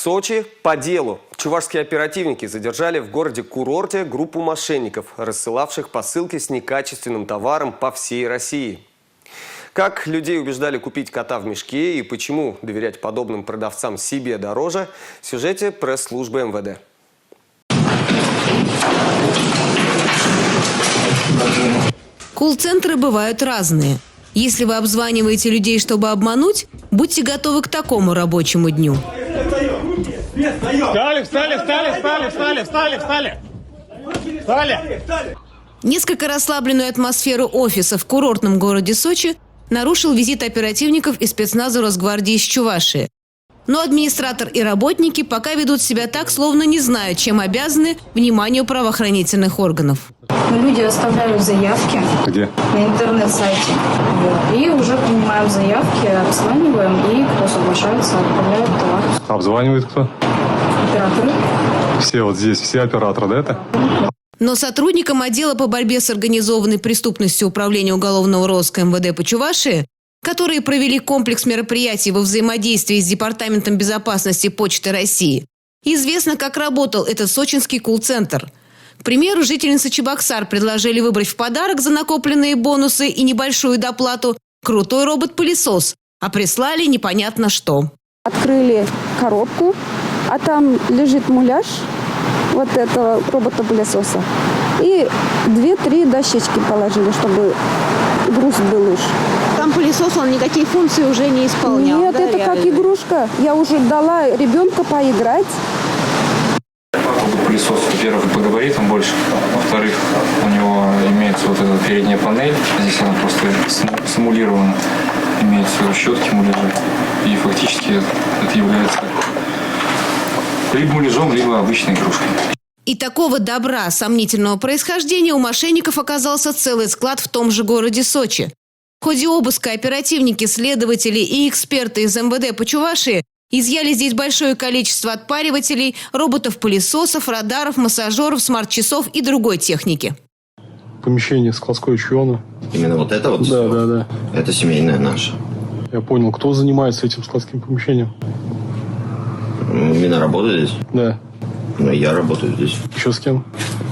Сочи по делу. Чувашские оперативники задержали в городе-курорте группу мошенников, рассылавших посылки с некачественным товаром по всей России. Как людей убеждали купить кота в мешке и почему доверять подобным продавцам себе дороже, в сюжете пресс-службы МВД. Колл-центры бывают разные. Если вы обзваниваете людей, чтобы обмануть, будьте готовы к такому рабочему дню. Встали! Несколько расслабленную атмосферу офиса в курортном городе Сочи нарушил визит оперативников и спецназа Росгвардии из Чувашии. Но администратор и работники пока ведут себя так, словно не знают, чем обязаны вниманию правоохранительных органов. Люди оставляют заявки. Где? На интернет-сайте. И уже принимаем заявки, обзваниваем, и кто соглашается, отправляют товар. Обзванивает кто? Операторы. Все вот здесь, все операторы, да это? Но сотрудникам отдела по борьбе с организованной преступностью Управления уголовного розыска МВД по Чувашии, которые провели комплекс мероприятий во взаимодействии с Департаментом безопасности Почты России, известно, как работал этот сочинский колл-центр. К примеру, жительницы Чебоксар предложили выбрать в подарок за накопленные бонусы и небольшую доплату крутой робот-пылесос, а прислали непонятно что. Открыли коробку, а там лежит муляж вот этого робота-пылесоса. И 2-3 дощечки положили, чтобы груз был уж. Там пылесос, он никакие функции уже не исполнял. Нет, да, это реально? как игрушка. Я уже дала ребенку поиграть. Пылесос, во-первых, по габаритам больше, во-вторых, у него имеется вот эта передняя панель, здесь она просто симулирована, имеются щетки муляжи, и фактически это является либо муляжом, либо обычной игрушкой. И такого добра сомнительного происхождения у мошенников оказался целый склад в том же городе Сочи. В ходе обыска оперативники, следователи и эксперты из МВД по Чувашии изъяли здесь большое количество отпаривателей, роботов-пылесосов, радаров, массажеров, смарт-часов и другой техники. Помещение складское чье? Именно вот это вот? Да. Это семейное наше. Я понял. Кто занимается этим складским помещением? Именно работает здесь? Да. Ну, я работаю здесь. Еще с кем?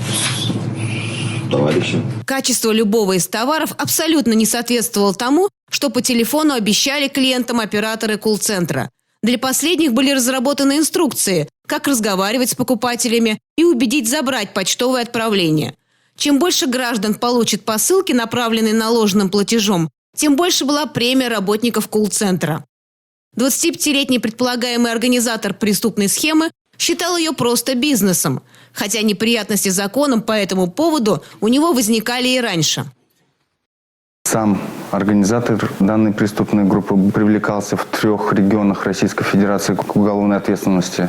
С товарищем. Качество любого из товаров абсолютно не соответствовало тому, что по телефону обещали клиентам операторы колл-центра. Для последних были разработаны инструкции, как разговаривать с покупателями и убедить забрать почтовое отправление. Чем больше граждан получат посылки, направленные наложенным платежом, тем больше была премия работников колл-центра. 25-летний предполагаемый организатор преступной схемы считал ее просто бизнесом, хотя неприятности с законом по этому поводу у него возникали и раньше. Сам организатор данной преступной группы привлекался в 3 регионах Российской Федерации к уголовной ответственности.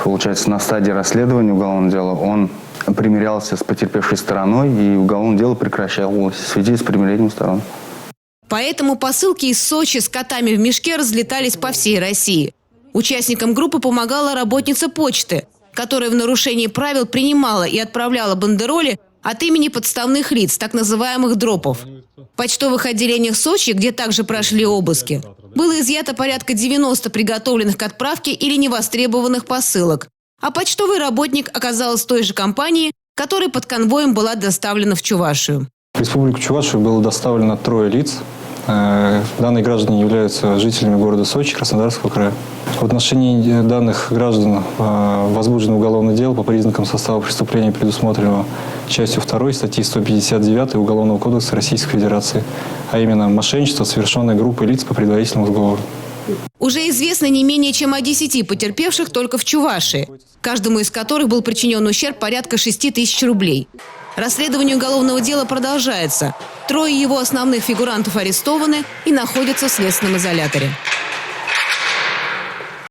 Получается, на стадии расследования уголовного дела он примирялся с потерпевшей стороной, и уголовное дело прекращалось в связи с примирением сторон. Поэтому посылки из Сочи с котами в мешке разлетались по всей России. Участникам группы помогала работница почты, которая в нарушении правил принимала и отправляла бандероли от имени подставных лиц, так называемых дропов. В почтовых отделениях Сочи, где также прошли обыски, было изъято порядка 90 приготовленных к отправке или невостребованных посылок. А почтовый работник оказался той же компании, которая под конвоем была доставлена в Чувашию. В Республику Чувашию было доставлено 3 лиц. Данные граждане являются жителями города Сочи, Краснодарского края. В отношении данных граждан возбуждено уголовное дело по признакам состава преступления, предусмотренного частью 2 статьи 159 Уголовного кодекса Российской Федерации, а именно мошенничество, совершенное группой лиц по предварительному сговору. Уже известно не менее чем о 10 потерпевших только в Чувашии, каждому из которых был причинен ущерб порядка 6 тысяч рублей. Расследование уголовного дела продолжается. 3 его основных фигурантов арестованы и находятся в следственном изоляторе.